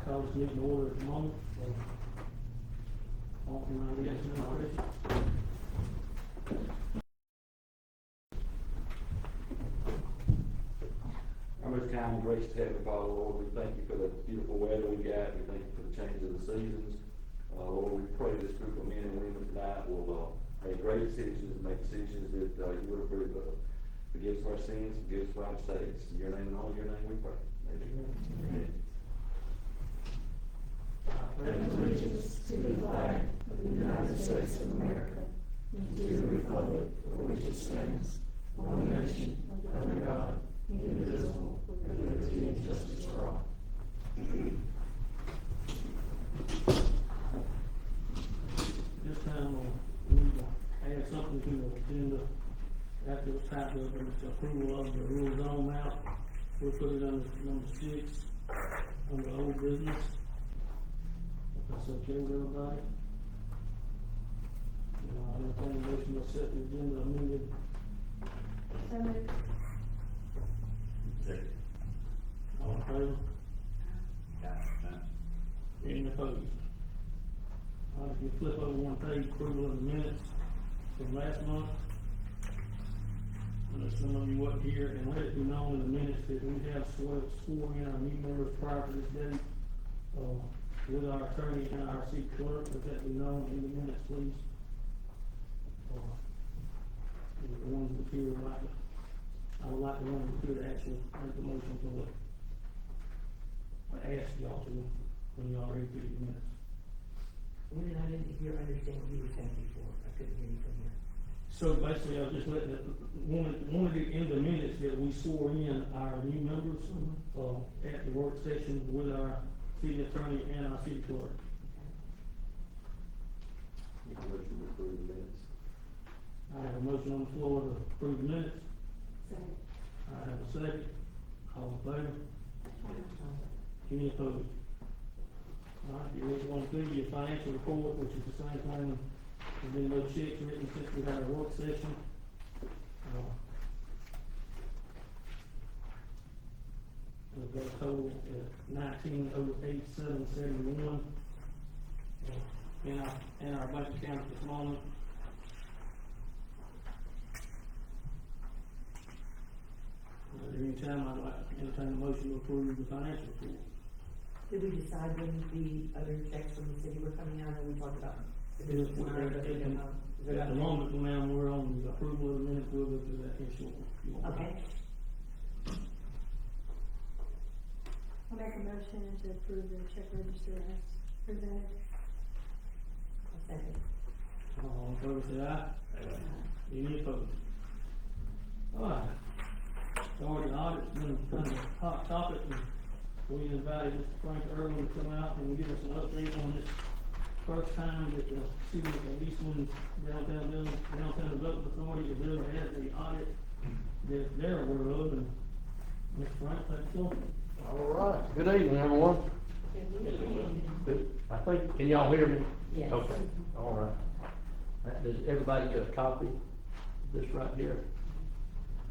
call this meeting to order at the moment. Alderman, I guess, no question. Our most kind and gracious Heavenly Father, Lord, we thank you for the beautiful weather we got. We thank you for the change of the seasons. Lord, we pray this group of men and women tonight will make great decisions and make decisions that you would approve of. Forgive us our sins, forgive us our mistakes. In your name and only your name we pray. Amen. I pledge allegiance to the flag of the United States of America and to the republic for which it stands, one nation, under God, indivisible, with liberty and justice for all. This time, we need to add something to the agenda after it's typed up, and it's approval of the rural zone map. We'll put it under number 6, under old business. If that's okay with everybody. I entertain a motion to set the agenda amended. So moved. Second. All in favor? Any opposed? All right, if you flip over one page, approval of the minutes from last month. Unless some of you wasn't here, and let it be known in the minutes that we have sworn in our new members prior to this date, with our attorney and our city clerk. Let that be known in the minutes, please. And the ones that here would like to, I would like the ones that here to actually make the motion to look. I ask y'all to, when y'all read through the minutes. When I didn't understand what you were saying before, I couldn't hear you from here. So basically, I was just letting it, wanted it in the minutes that we swore in our new members, at the work session with our city attorney and our city clerk. Make a motion to approve the minutes. I have a motion on the floor to approve the minutes. Second. I have a second. All in favor? Any opposed? All right, you ready to go through your financial report, which is the same thing. There's been no checks written since we had our work session. We've got a total of $19,087.71 in our bank account at this moment. At any time, I'd like to entertain a motion to approve the financial report. Did we decide when the other checks from the city were coming out, and we talked about? At the moment, ma'am, we're on the approval of the minutes, we'll go through that in short. Okay. I'll make a motion to approve the check register as presented. A second. All in favor, say aye. Any opposed? All right. Starting audit's been kind of a hot topic, and we invited Mr. Frank Irwin to come out and give us an update on this first time that the city of Eastland Downtown Development Authority has ever had an audit that they're aware of, and Mr. Frank, take the floor. All right, good evening, everyone. Good. I think, can y'all hear me? Yes. Okay, all right. Does everybody get a copy of this right here?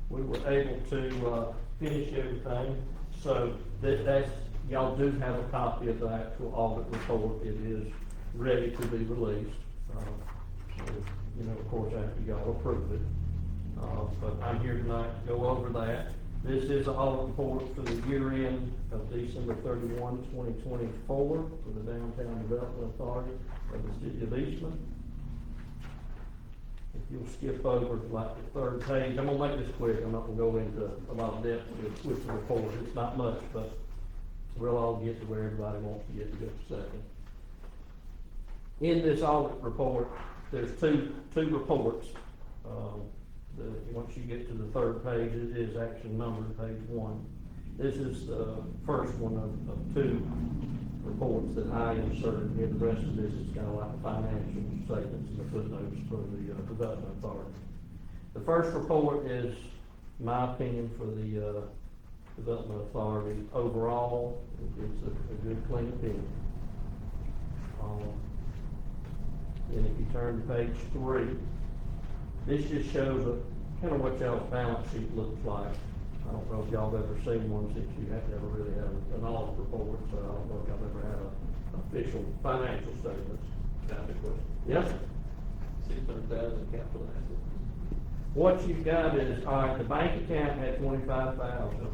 We were able to, finish everything, so that's, y'all do have a copy of the actual audit report. It is ready to be released. So, you know, of course, after y'all approve it. But I'm here tonight to go over that. This is the audit report for the year end of December 31, 2024 for the Downtown Development Authority of the City of Eastland. If you'll skip over to like the third page, I'm gonna make this quick. I'm not gonna go into a lot of depth with the report. It's not much, but we'll all get to where everybody wants to get to just a second. In this audit report, there's two reports. Once you get to the third page, it is actually numbered, page 1. This is the first one of two reports that I inserted here. The rest of this is kind of like the financial statements and the footnotes for the Development Authority. The first report is my opinion for the Development Authority. Overall, it's a good, clean opinion. Then if you turn to page 3, this just shows kind of what y'all's balance sheet looks like. I don't know if y'all have ever seen one, since you have never really had an audit report, so I don't know if y'all ever had a official financial statements. Yes, sir. 600,000 capital assets. What you've got is, all right, the bank account had 25,000.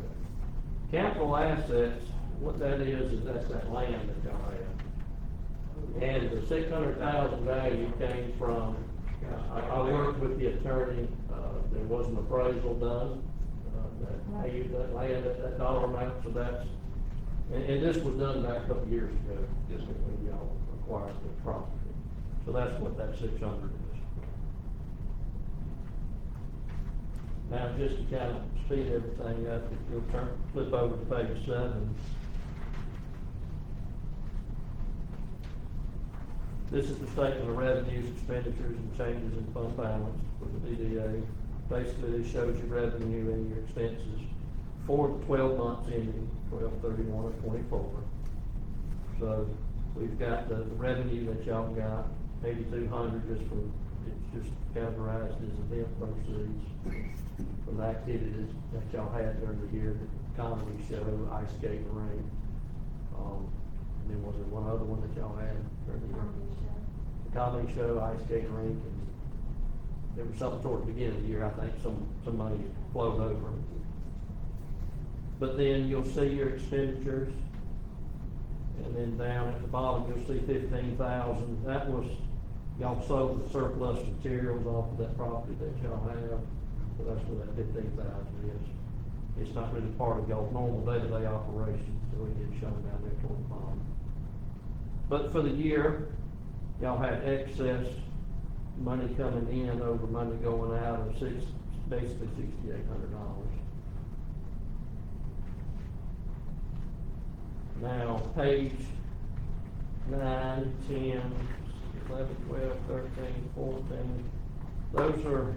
Capital assets, what that is that's that land that y'all have. And the 600,000 value came from, I worked with the attorney, there was an appraisal done, that valued that land at that dollar amount, so that's, and this was done back a couple years ago, just when y'all acquired the property. So that's what that 600 is. Now, just to kind of speed everything up, if you'll flip over to page 7. This is the statement of revenues, expenditures, and changes in fund balance for the DDA. Basically, this shows your revenue and your expenses for the 12 months ending 12/31 of 24. So we've got the revenue that y'all got, 8,200 just from, it's just categorized as event proceeds from the activities that y'all had during the year, the comedy show, ice skating rink. And then was there one other one that y'all had during the year? The comedy show, ice skating rink, and there was something toward the beginning of the year, I think some money flowed over. But then you'll see your expenditures, and then down at the bottom, you'll see 15,000. That was, y'all sold the surplus materials off of that property that y'all have, so that's where that 15,000 is. It's not really part of y'all's normal day-to-day operations, so it gets shown down there toward the bottom. But for the year, y'all had excess money coming in over money going out of basically $6,800. Now, page 9, 10, 11, 12, 13, 14, those are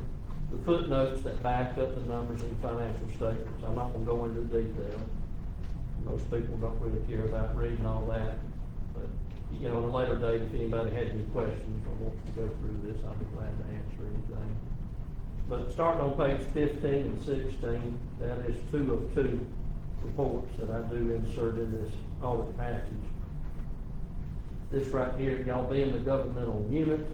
the footnotes that back up the numbers in financial statements. I'm not gonna go into detail. Most people don't really care about reading all that, but, you know, at a later date, if anybody had any questions or wants to go through this, I'll be glad to answer anything. But starting on page 15 and 16, that is 2 of 2 reports that I do insert in this audit package. This right here, y'all being the governmental unit,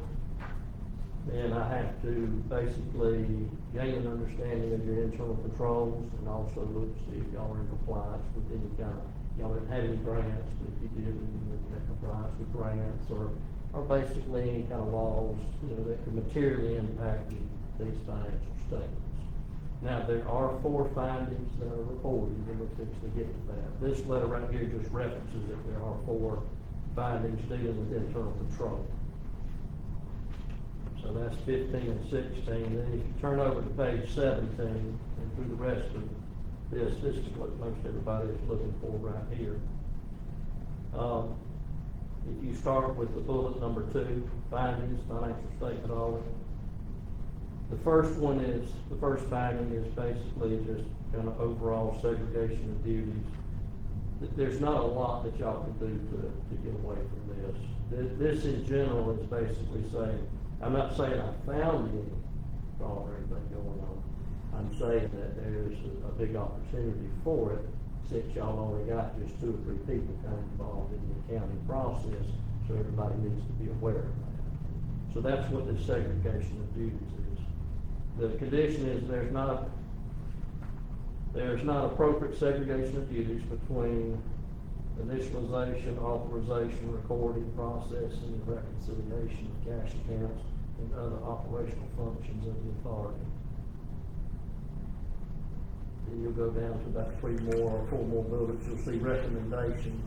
then I have to basically gain an understanding of your internal controls and also look to see if y'all are in compliance with any kind of, y'all didn't have any grants, but if you did, then you would have compliance with grants or basically any kind of laws, you know, that could materially impact these financial statements. Now, there are 4 findings that are reported, and we're fixing to get to that. This letter right here just references that there are 4 findings dealing with internal control. So that's 15 and 16. Then if you turn over to page 17 and through the rest of this is what most everybody is looking for right here. If you start with the bullet number 2, findings, financial statement audit. The first finding is basically just kind of overall segregation of duties. There's not a lot that y'all can do to get away from this. This in general is basically saying, I'm not saying I found any fraud or anything going on. I'm saying that there's a big opportunity for it, since y'all only got just 2 or 3 people kind of involved in the accounting process, so everybody needs to be aware of that. So that's what this segregation of duties is. The condition is there's not appropriate segregation of duties between initialization, authorization, recording, processing, and reconciliation of cash accounts and other operational functions of the authority. Then you'll go down to about 3 more or 4 more bullets. You'll see recommendation.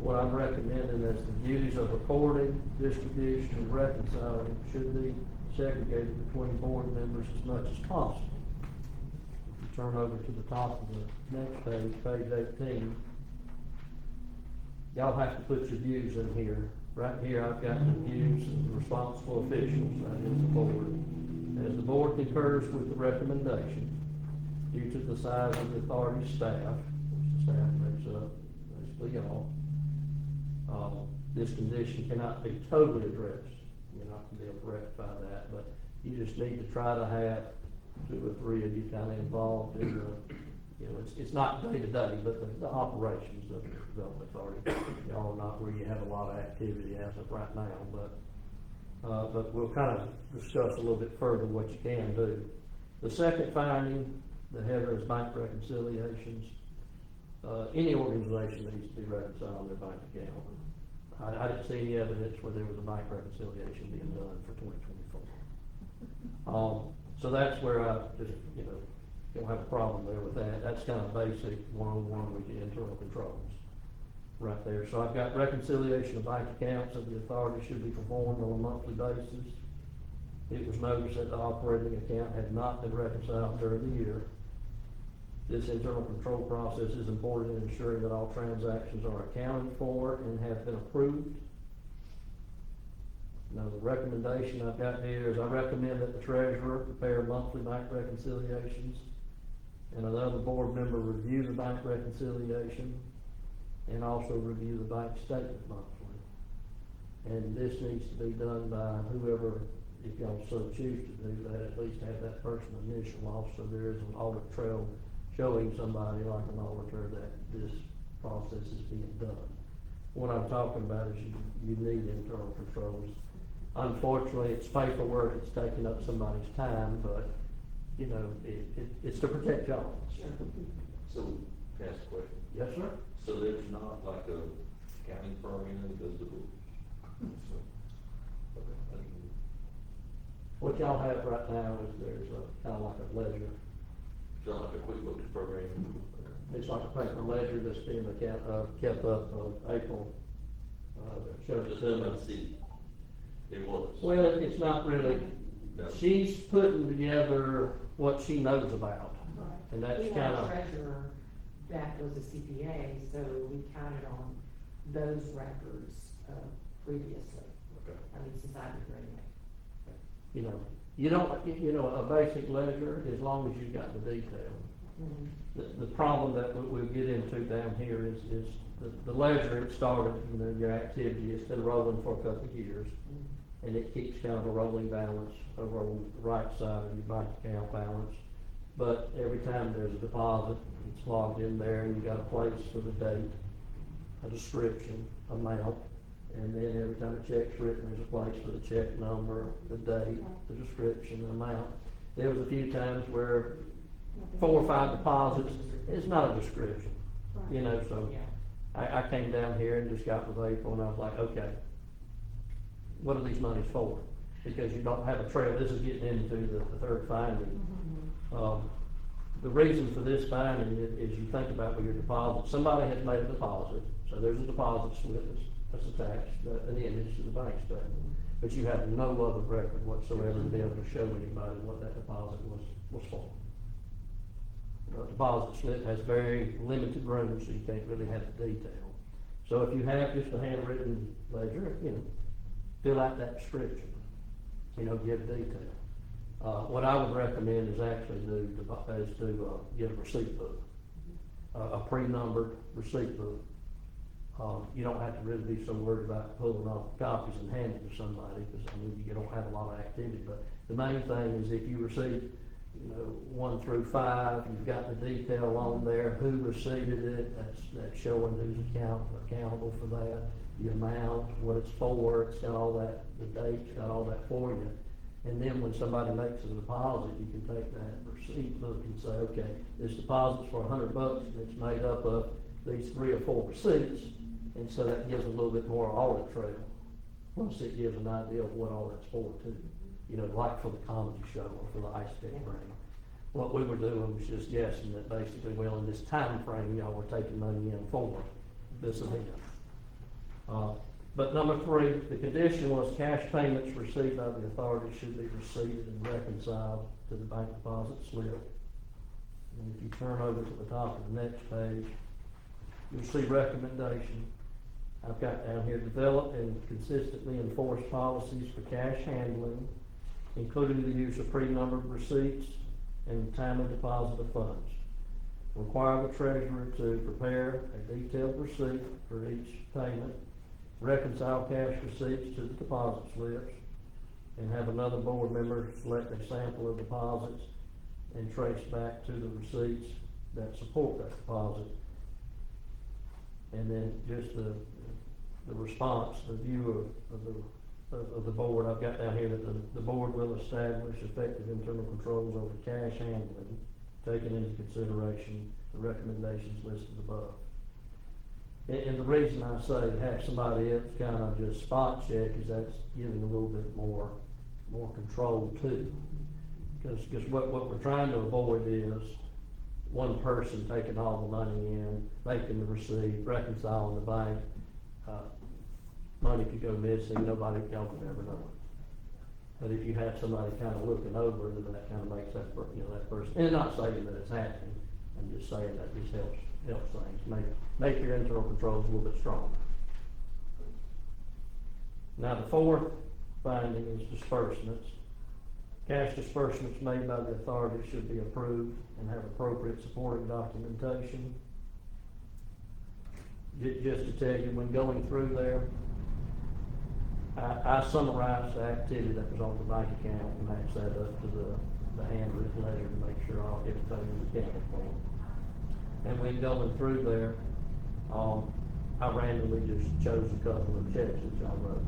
What I'm recommending is the duties of recording, distribution, and reconciling should be segregated between board members as much as possible. If you turn over to the top of the next page, page 18, y'all have to put your views in here. Right here, I've got the views of the responsible officials, that is the board. As the board concurs with the recommendation, due to the size of the authority staff, which the staff makes up, basically y'all, this condition cannot be totally addressed. You're not going to be able to rectify that, but you just need to try to have two or three of you kind of involved in the, you know, it's not day to day, but the operations of the development authority. Y'all are not where you have a lot of activity as of right now, but we'll kind of discuss a little bit further what you can do. The second finding, the header is bank reconciliations. Any organization needs to be reconciling their bank account. I didn't see any evidence where there was a bank reconciliation being done for 2024. So that's where I just, you know, don't have a problem there with that. That's kind of basic 101 with the internal controls right there. So I've got reconciliation of bank accounts of the authority should be performed on a monthly basis. It was noticed that the operating account had not been reconciled during the year. This internal control process is important in ensuring that all transactions are accounted for and have been approved. Now, the recommendation I've got here is I recommend that the treasurer prepare monthly bank reconciliations and another board member review the bank reconciliation and also review the bank statement monthly. And this needs to be done by whoever, if y'all so choose to do that, at least have that person initial off so there is an audit trail showing somebody like an auditor that this process is being done. What I'm talking about is you need internal controls. Unfortunately, it's paperwork, it's taking up somebody's time, but, you know, it's to protect y'all. So, can I ask a question? Yes, sir? So there's not like a accounting firm in it that does the books? So, okay, thank you. What y'all have right now is there's a, kind of like a ledger. So like a QuickBooks program? It's like a paper ledger that's being kept up of April. Shows Just the- let me see. It was. Well, it's not really, No. she's putting together what she knows about, and that's We kind had a of, treasurer that was a CPA, so we counted on those records, previously. Okay. I mean, since I've been doing it. you know, you don't, you know, a basic ledger, as long as you've got the detail. The problem that we'll get into down here is the ledger, it started, you know, your activity, it's been rolling for a couple of years. And it keeps kind of a rolling balance over on the right side of your bank account balance. But every time there's a deposit, it's logged in there, and you got a place for the date, a description, amount, and then every time a check's written, there's a place for the check number, the date, the description, the amount. There was a few times where 4 or 5 deposits, it's not a description, you know, so Yeah. I came down here and just got with April, and I was like, okay, what are these monies for? Because you don't have a trail. This is getting into the third finding. The reason for this finding is you think about with your deposit, somebody has made a deposit, so there's a deposit slip that's attached, an image to the bank statement, but you have no other record whatsoever to be able to show anybody what that deposit was for. The deposit slip has very limited room, so you can't really have the detail. So if you have just a handwritten ledger, you know, fill out that description, you know, give detail. What I would recommend is actually get a receipt book, a pre-numbered receipt book. You don't have to really be so worried about pulling off copies and handing to somebody, because I mean, you don't have a lot of activity. But the main thing is if you receive, you know, 1 through 5, you've got the detail on there, who received it, that's showing who's accountable for that, the amount, what it's for, it's got all that, the date's got all that for you. And then when somebody makes a deposit, you can take that receipt book and say, okay, this deposit's for $100 and it's made up of these 3 or 4 receipts. And so that gives a little bit more audit trail. Plus it gives an idea of what all that's for too. You know, like for the comedy show or for the ice skate ring. What we were doing was just guessing that basically, well, in this time frame, y'all were taking money in for this event. But number 3, the condition was cash payments received by the authority should be received and reconciled to the bank deposit slip. And if you turn over to the top of the next page, you'll see recommendation. I've got down here, develop and consistently enforce policies for cash handling, including the use of pre-numbered receipts and timely deposit of funds. Require the treasurer to prepare a detailed receipt for each payment, reconcile cash receipts to the deposit slips, and have another board member select a sample of deposits and trace back to the receipts that support that deposit. And then just the response, the view of the board, I've got down here that the board will establish effective internal controls over cash handling, taking into consideration the recommendations listed above. And the reason I say have somebody else kind of just spot check is that's giving a little bit more control too. Because what we're trying to avoid is one person taking all the money in, making the receipt, reconciling the bank. Money could go missing, nobody else would ever know it. But if you have somebody kind of looking over it, then that kind of makes that person, and not saying that it's happening, I'm just saying that this helps things, make your internal controls a little bit stronger. Now, the fourth finding is disbursements. Cash disbursements made by the authority should be approved and have appropriate supporting documentation. Just to tell you, when going through there, I summarized the activity that was on the bank account and matched that up to the handwritten letter to make sure everything was accounted for. And when going through there, I randomly just chose a couple of checks that y'all wrote,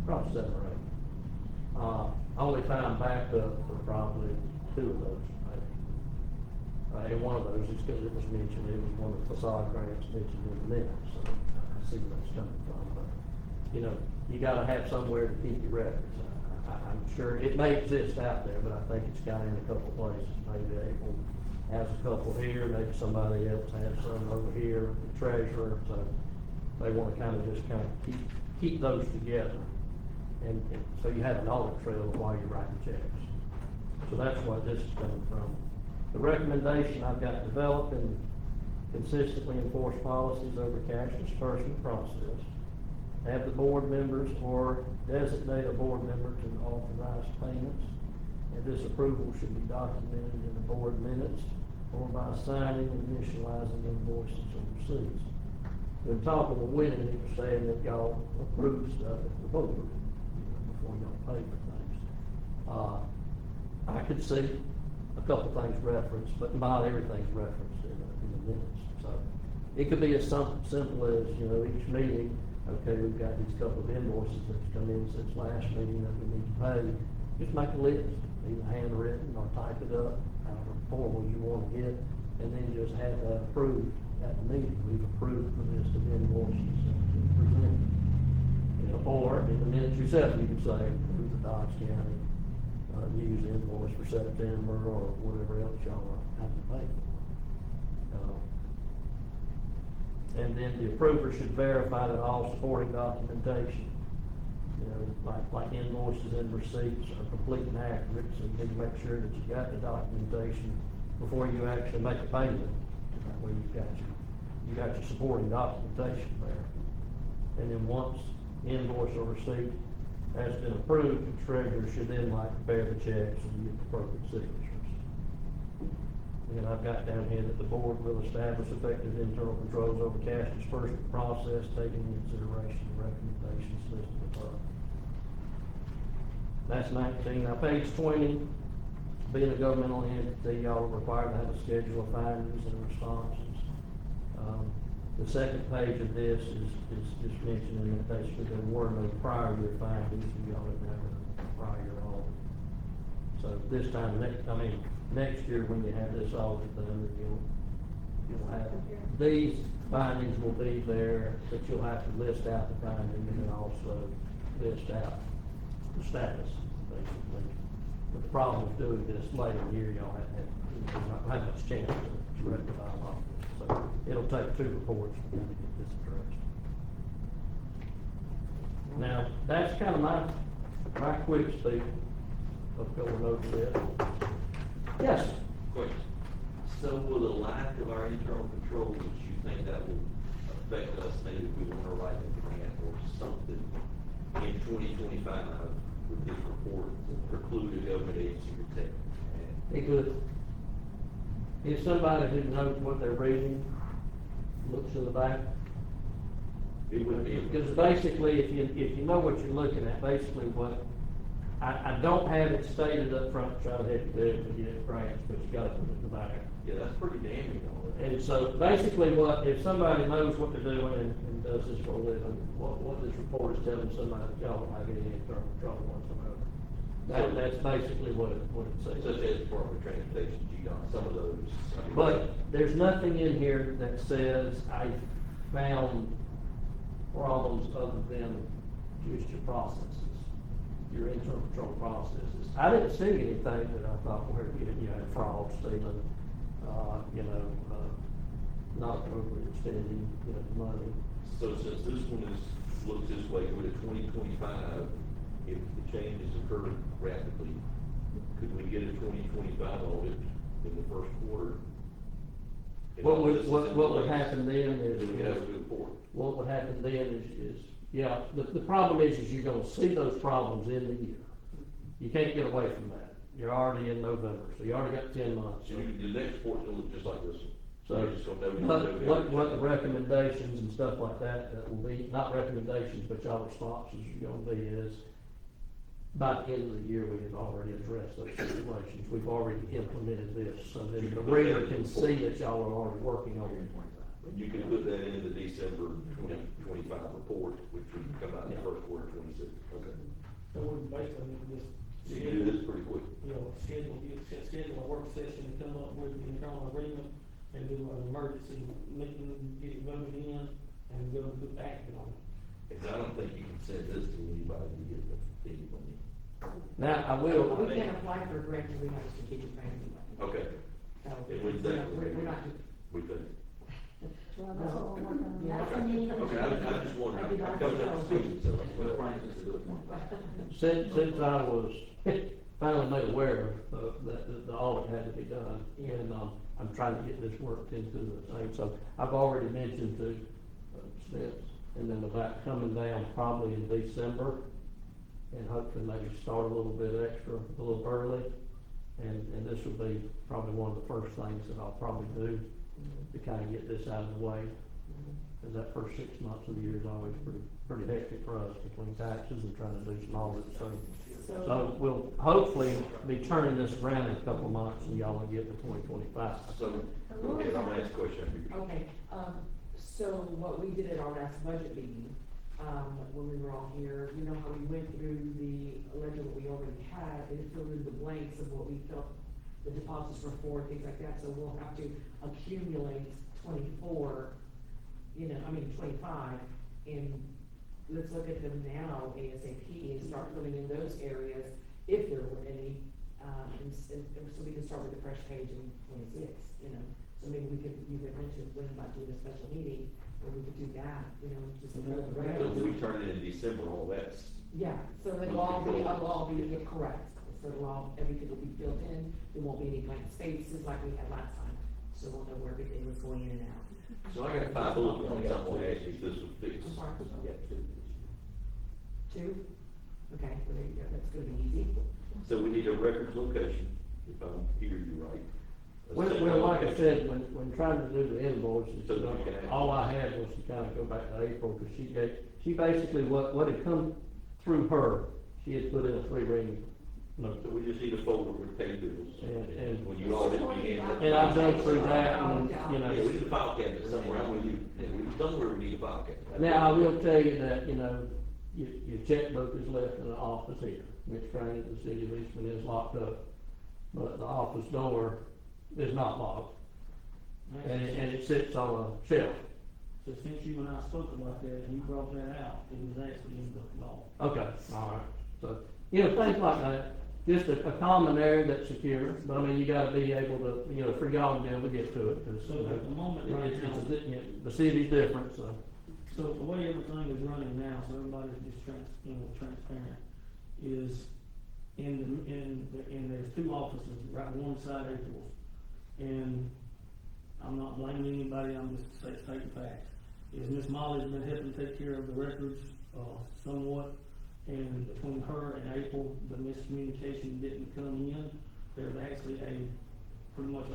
probably 7 or 8. I only found backup for probably 2 of those, maybe. And one of those is because it was mentioned, it was one of the facade grants mentioned in the minutes, so I see where it's coming from. But, you gotta have somewhere to keep your records. I'm sure it may exist out there, but I think it's got in a couple places. Maybe April has a couple here, maybe somebody else has some over here, the treasurer, so they wanna just keep those together. And so you have an audit trail while you're writing checks. So that's where this is coming from. The recommendation I've got developed and consistently enforce policies over cash disbursement process. Have the board members or designate a board member to authorize payments. And this approval should be documented in the board minutes or by signing and initializing invoices or receipts. When talking with Winnie, he was saying that y'all approve stuff at the board before y'all pay for things. I could see a couple things referenced, but not everything's referenced in the minutes. So it could be as simple as, each meeting, okay, we've got these couple of invoices that's come in since last meeting that we need to pay. Just make a list, either handwritten or type it up, however formal you want to get, and then just have that approved at the meeting. We've approved the list of invoices presented. Or in the minutes yourself, you can say, approve the Dodge County news invoice for September or whatever else y'all have to pay for. And then the approver should verify that all supporting documentation, like invoices and receipts are complete and accurate, so you need to make sure that you got the documentation before you actually make a payment. That way you got your supporting documentation there. And then once invoice or receipt has been approved, the treasurer should then prepare the checks and get the appropriate signatures. And I've got down here that the board will establish effective internal controls over cash disbursement process, taking into consideration the recommendations listed above. That's 19. Now, page 20, being a governmental entity, y'all are required to have a schedule of findings and responses. The second page of this is just mentioning that basically there were no prior year findings, and y'all had never prior year audit. So this time, next year when you have this audit done, you'll have, these findings will be there, but you'll have to list out the finding and then also list out the status, basically. But the problem with doing this later in the year, y'all not have much chance to rectify a lot of this. So it'll take 2 reports to get this addressed. Now, that's kind of my quick speak of going over this. Yes? Question. So will the lack of our internal controls, you think that will affect us, maybe if we want to write a grant or something in 2025 with this report preclude a government agency from taking? It could. If somebody who knows what they're reading looks to the back, It would be. because basically, if you know what you're looking at, basically what I don't have it stated up front, try to help you do it, to get grants, but you gotta put it in the back. Yeah, that's pretty damning on it. And so basically what, if somebody knows what they're doing and does this for a living, what this report is telling somebody, y'all don't have any internal control whatsoever. That's basically what it says. Such as Department of Transportation, GDOT, some of those. I mean, But there's nothing in here that says I found problems other than just your processes, your internal control processes. I didn't see anything that I thought were, you know, fraud, stealing, not appropriate spending, money. So since this one looks this way, go to 2025, if the changes occur rapidly, could we get a 2025 audit in the first quarter? And What all would, this is what in would place, happen then then we have a is, good report. what would happen then is, yeah, the problem is you're gonna see those problems in the year. You can't get away from that. You're already in November, so you already got 10 months. So the next report's gonna look just like this one. So, You're just gonna know- what the recommendations and stuff like that will be, not recommendations, but y'all responses are gonna be is, by the end of the year, we have already addressed those situations, we've already implemented this, so that the reader can see that y'all are already working on it. You can put that in the December 2025 report, which would come out in the first quarter 26. Okay. So we basically just. So you can do this pretty quick. Schedule a work session to come up with the internal agreement and do an emergency meeting, get it voted in, and go and put action on it. Because I don't think you can send this to anybody to get the money. Now, I will, We can't apply for a grant until we have a strategic plan anyway. Okay. So, It would definitely- we're not. We could. Well, that's what we're working on. Yeah. That's a meeting. Okay, I just wanted, I'm coming up to speed, so well, Brian needs to do it. since I was finally made aware of that the audit had to be done, and, I'm trying to get this worked into the thing, so I've already mentioned to Smith, and then about coming down probably in December, and hopefully maybe start a little bit extra, a little early, and this will be probably one of the first things that I'll probably do to kind of get this out of the way. Cause that first 6 months of the year is always pretty hectic for us between taxes and trying to do some audits, so we'll hopefully be turning this around in a couple of months and y'all will get to 2025. So, okay, I'm gonna ask a question. Okay, so what we did at our last budget meeting, when we were all here, you know how we went through the ledger that we already had, and filled in the blanks of what we felt the deposits were for, things like that, so we'll have to accumulate 25, and let's look at them now ASAP and start filling in those areas, if there were any, and so we can start with a fresh page in 26, so maybe you could mention when about doing a special meeting, or we could do that, just. So if we turn it in December, all that's. Yeah, so it'll all be correct, so everything will be filled in, there won't be any blank spaces like we had last time, so we'll know where everything was going in and out. So I got 5 bullet points I want to ask you if this will fix. I'm sorry? Yeah, 2. 2? Okay, well, there you go, that's gonna be easy. So we need a records location, if I'm hearing you right. Well, like I said, when trying to do the invoices, So you can- all I had was to kind of go back to April, because she basically, what had come through her, she had put in a 3-ring note. So we just need a folder with pay bills. And- When you all hit me in. And I've done through that, and, Yeah, we need a file cabinet somewhere, I'm with you, somewhere we need a file cabinet. now, I will tell you that, your checkbook is left in the office here, Mitch Crane at the city of Eastman is locked up, but the office door is not locked, and it sits on a shelf. So since you and I spoke about that, and you brought that out, it was actually in the law. Okay, all right, so, things like that, just a common area that's secure, but I mean, you gotta be able to, for y'all to be able to get to it, because, So at the moment right now, the city's different, so. so the way everything is running now, so everybody's just transparent, is there's 2 offices, right one side April's. And I'm not blaming anybody, I'm just stating facts. Is Miss Molly's been helping take care of the records, somewhat, and between her and April, the miscommunication didn't come in. There's actually pretty much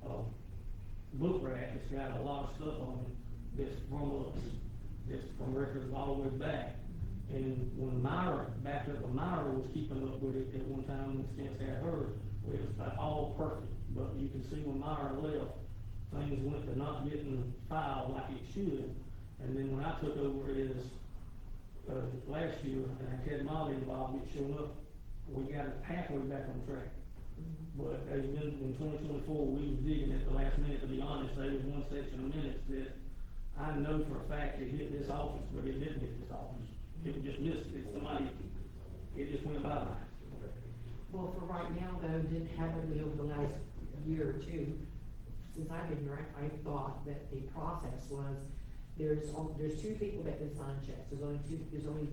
a book rack that's got a lot of stuff on it, that's from us, that's from records all the way back. And when Myra, back up, when Myra was keeping up with it at one time, when Spence had hers, it was all perfect. But you can see when Myra left, things went to not getting filed like it should. And then when I took over as, last year, and I had Molly involved, it showed up, we got it halfway back on track. But as in 2024, we was digging at the last minute, to be honest, there was one section of minutes that I know for a fact it hit this office, but it didn't hit this office. It just missed it, somebody, it just went by. Well, for right now though, didn't happen over the last year or two, since I've been here, I thought that the process was, there's two people that can sign checks, there's only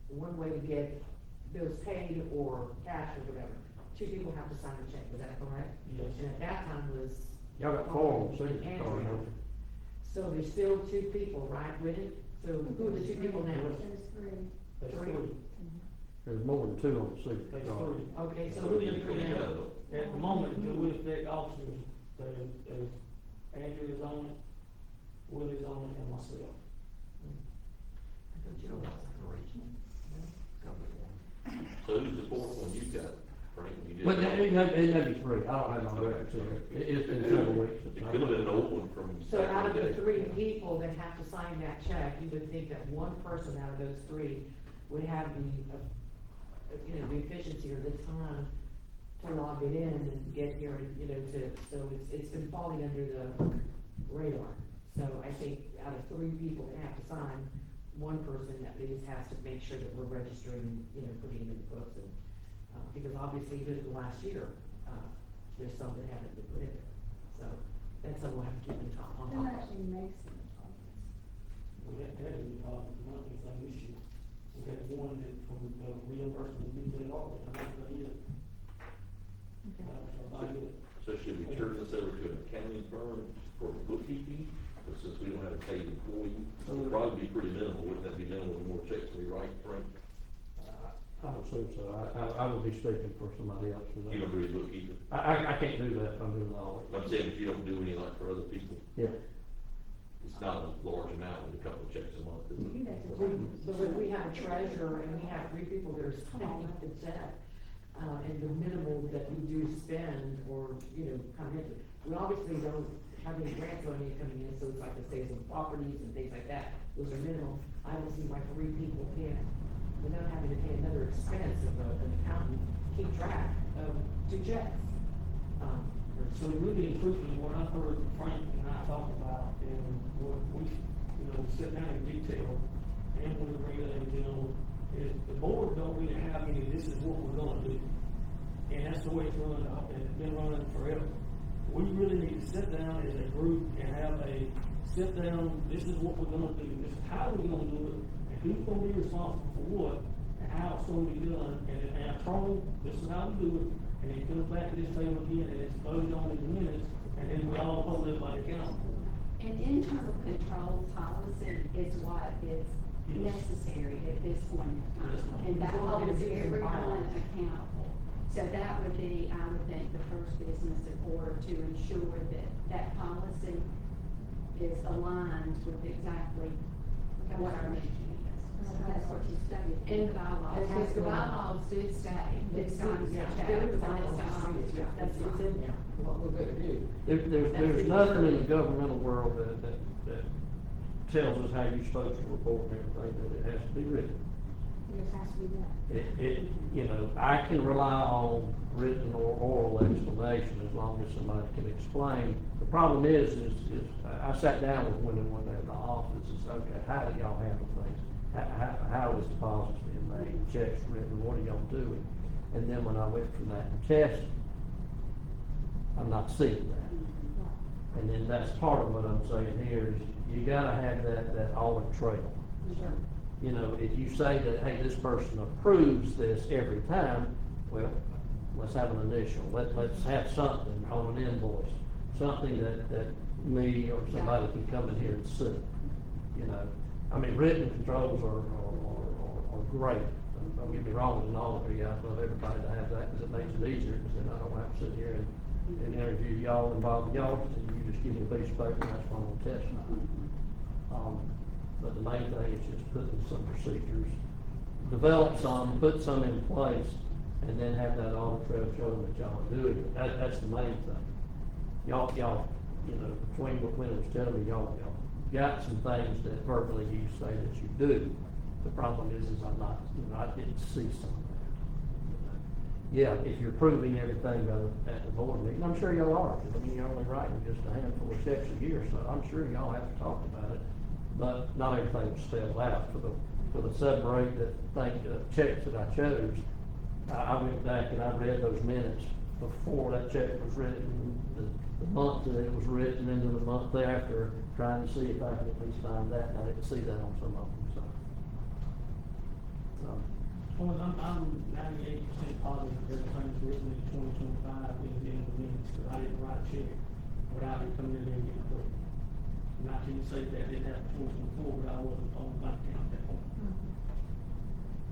one way to get bills paid or cash or whatever. Two people have to sign a check, is that correct? Yes. And at that time was. Y'all got four on the and signature Andrea. card. So there's still two people, right, with it? So who are the two people now? There's three. That's Three. three. There's more than two on the signature That's card. three. Okay, so So who are we the need three to now? go. At the moment, the will affect officers, there's Andrew's on it, Willie's on it, and myself. I thought you were original. So who's the fourth one you got, Frank? You just- But it may be three, I don't have my records here, it's been several weeks. It could have been an old one from. So back in out of the day. three people that have to sign that check, you would think that one person out of those three would have the, the efficiency or the time to log it in and get here, so it's been falling under the radar. So I think out of three people that have to sign, one person at least has to make sure that we're registering, putting them in the books and, because obviously even in the last year, there's some that haven't been put in there. So that's something we'll have to keep on Who top of. actually makes the deposits? We had that in the monthly thing this year. We had one that from reimbursement, we did all of it, and that's it. About it. So should we turn this over to an accounting firm for bookkeeping? But since we don't have a paid employee, it would probably be pretty minimal, wouldn't that be minimal, the more checks we write, Frank? I don't assume so, I would be speaking for somebody else for You that. don't do any bookkeeping? I can't do that, I'm doing all of I'm saying if you don't do any like for other people, it. Yeah. it's not a large amount, with a couple of checks a month, is it? But if we have a treasurer and we have three people that are spending the check, and the minimal that we do spend or, come in, we obviously don't have any grant money coming in, so it's like the sales of properties and things like that, those are minimal. I don't see why three people can't, without having to pay another expense of an accountant, keep track of two checks. So really and truthfully, what I've heard Frank and I talk about, and what we, sit down in detail, and with Rita and Jim, is the board don't really have any, this is what we're gonna do. And that's the way it's run, and it's been running forever. We really need to sit down as a group and have a sit down, this is what we're gonna do, this is how we're gonna do it, and who's gonna be responsible for what, and how it's gonna be done, and I told, this is how we do it, and it comes back to this table again, and it's voted on in the minutes, and then we all hold everybody accountable. An internal control policy is what is necessary at this point in time, and that holds everyone accountable. So that would be, I would think, the first business in order to ensure that that policy is aligned with exactly what our mission is. So that's what you stated in the bylaws, because the bylaws did say that signs the check, That's what's in there, what we're gonna do. There's nothing in the governmental world that tells us how you're supposed to report and everything, that it has to be written. It has to be done. I can rely on written or oral explanation as long as somebody can explain. The problem is I sat down with women when they're in the office and said, okay, how do y'all handle things? How is deposits being made, checks written, what are y'all doing? And then when I went from that to testing, I'm not seeing that. And then that's part of what I'm saying here is you gotta have that audit trail. If you say that, hey, this person approves this every time, well, let's have an initial, let's have something on an invoice, something that me or somebody can come in here and see. Written controls are great. Don't get me wrong, as an auditor, I love everybody to have that, because it makes it easier, because then I don't have to sit here and interview y'all and bother y'all, and you just give me a piece of paper, and that's what I'm gonna test. But the main thing is just putting some procedures develop some, put some in place, and then have that audit trail showing that y'all are doing it. That's the main thing. Y'all, you know, between what Glenn was telling me, y'all got some things that verbally you say that you do. The problem is I'm not, you know, I didn't see some of that. Yeah, if you're proving everything at the board meeting, I'm sure y'all are, because I mean, you're only writing just a handful of checks a year, so I'm sure y'all have to talk about it. But not everything was spelled out for the sub-rate checks that I chose. I went back and I read those minutes before that check was written, the month that it was written, into the month thereafter, trying to see if I could at least find that, and I didn't see that on some of them, so. Well, I'm 98% positive everything's written in 2025 in the end of the minutes, but I didn't write a check without it coming in there and getting approved. Not to say that didn't happen 2024, but I wasn't on the bank account at that point.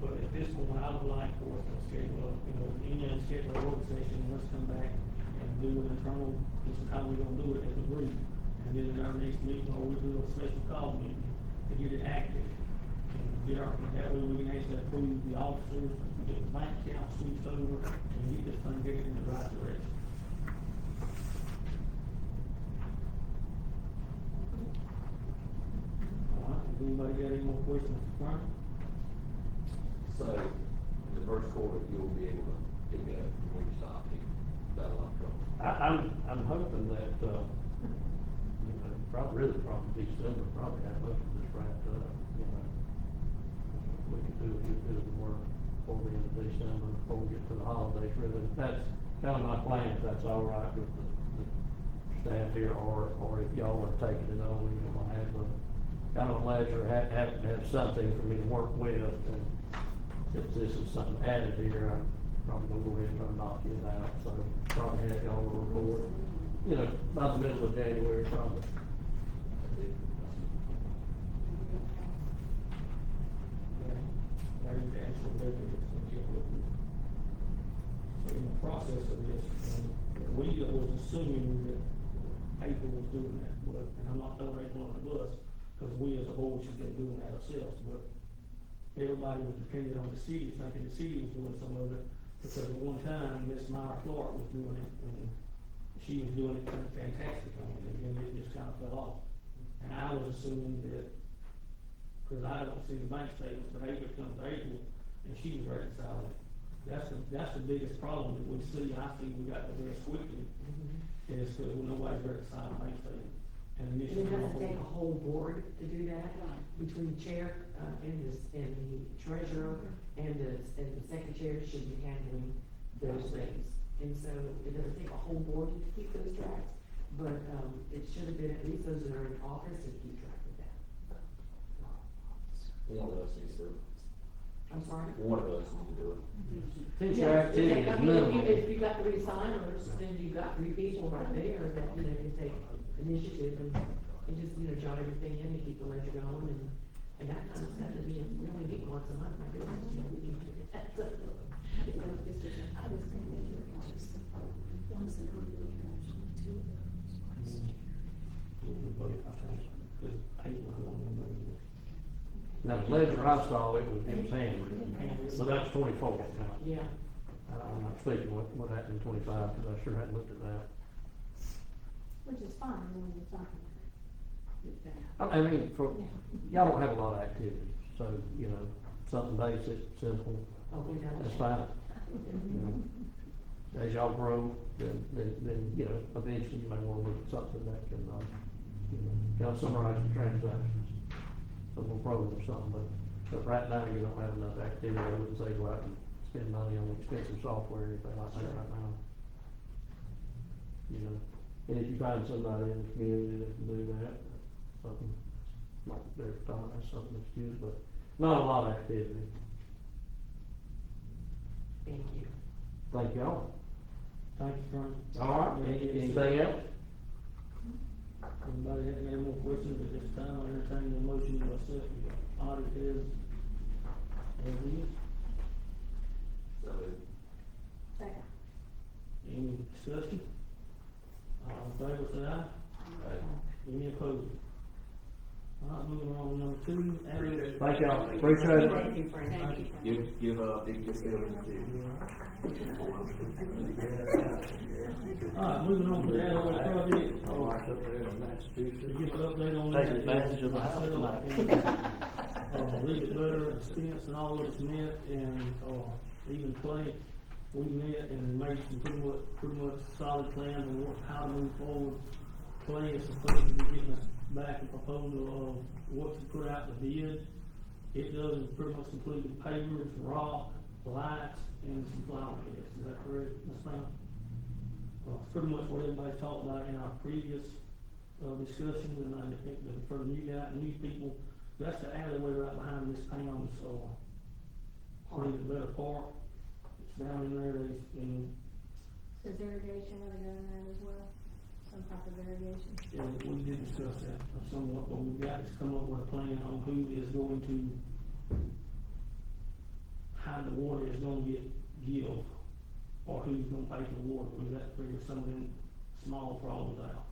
But at this point, I would like for us to schedule, you know, any schedule a work session, let's come back and do an internal, this is how we're gonna do it as a group. And then in our next meeting, or we do a special call meeting to get it active. And get our, that way we can actually approve the officers, get the bank account switched over, and get this thing headed in the right direction. All right, has anybody got any more questions for Frank? So, in the first quarter, you'll be able to pick up where you stopped, that a lot of trouble. I'm hoping that, you know, probably December, probably have most of this wrapped up, you know. We could do a good bit of the work before the end of December, before we get to the holidays, really. That's kind of my plan, if that's all right with the staff here, or if y'all are taking it over, you know, I have a kind of leisure, have something for me to work with, and if this is something added here, I'm probably gonna go ahead and try to knock it out, so probably have y'all report, you know, by the middle of January, probably. So in the process of this, we was assuming that April was doing that, but, and I'm not throwing April on the bus, because we as a board should be doing that ourselves, but everybody was dependent on the city, thinking the city was doing some of it, because at one time, Miss Myra Clark was doing it, and she was doing it fantastic on it, and then it just kind of fell off. And I was assuming that, because I don't see the bank statements, but April comes to April, and she was reconciling it. That's the biggest problem that we see, I see we got to address quickly, is because nobody's reconciling bank statements. And And initially. it doesn't take a whole board to do that, between the chair, and the treasurer, and the secretary should be handling those things. And so it doesn't take a whole board to keep those tracks, but, it should have been at least those that are in office to keep track of that. One of us needs to, I'm sorry? one of us needs to do it. Since your activity is minimal. If you got 3 signers, then you've got 3 people right there that, you know, can take initiative and just, you know, jot everything in and keep the ledger going and that kind of stuff. I mean, we only meet once a month, my goodness, you know, we can do that. I was thinking just once a month, we can actually do Now, the ledger I saw, it was handwritten, so that's 24 now. Yeah. I'm not speaking what happened in 25, because I sure hadn't looked at that. Which is fine, when you're talking. I mean, y'all don't have a lot of activity, so, you know, something basic, simple, Oh, we know. that's fine. You know, as y'all grow, then, you know, eventually you may wanna look at something that can, you know, kind of summarize the transactions. Some little program or something, but right now you don't have enough activity, I wouldn't say go out and spend money on expensive software or anything like that right now. You know, and if you find somebody in the community that can do that, something like their time, that's something that's good, but not a lot of activity. Thank you. Thank y'all. Thank you, Frank. All right, anything else? Anybody have any more questions at this time? I entertain the motion to accept the audit as is. So, Second. Any discussion? All in favor, say aye. Any opposed? All right, moving on to number number two, added. Thank y'all, appreciate it. Thank you, Frank. Thank you. Give, big disability Alright, moving on to the airway project. Oh, I took there in Massachusetts. To give an update on that. Take advantage of the house tonight. Leave it letter, expense and all that's met, and, even Clay, we met and made some pretty much solid plans on how to move forward. Clay is supposed to be getting us back a proposal of what to put out the bid. It does pretty much include the pavers, rock, lights, and some flower beds, is that correct, Ms. Brown? It's pretty much what everybody talked about in our previous, discussions, and I think that for the new people, that's the alleyway right behind this town, so, probably the better part, it's down in there, Does irrigation want to go in there as well? Some type of irrigation? yeah, we did discuss that somewhat, but we've got to come up with a plan on who is going to, how the water is gonna get give, or who's gonna pay for the water, we've got to figure some of them small problems out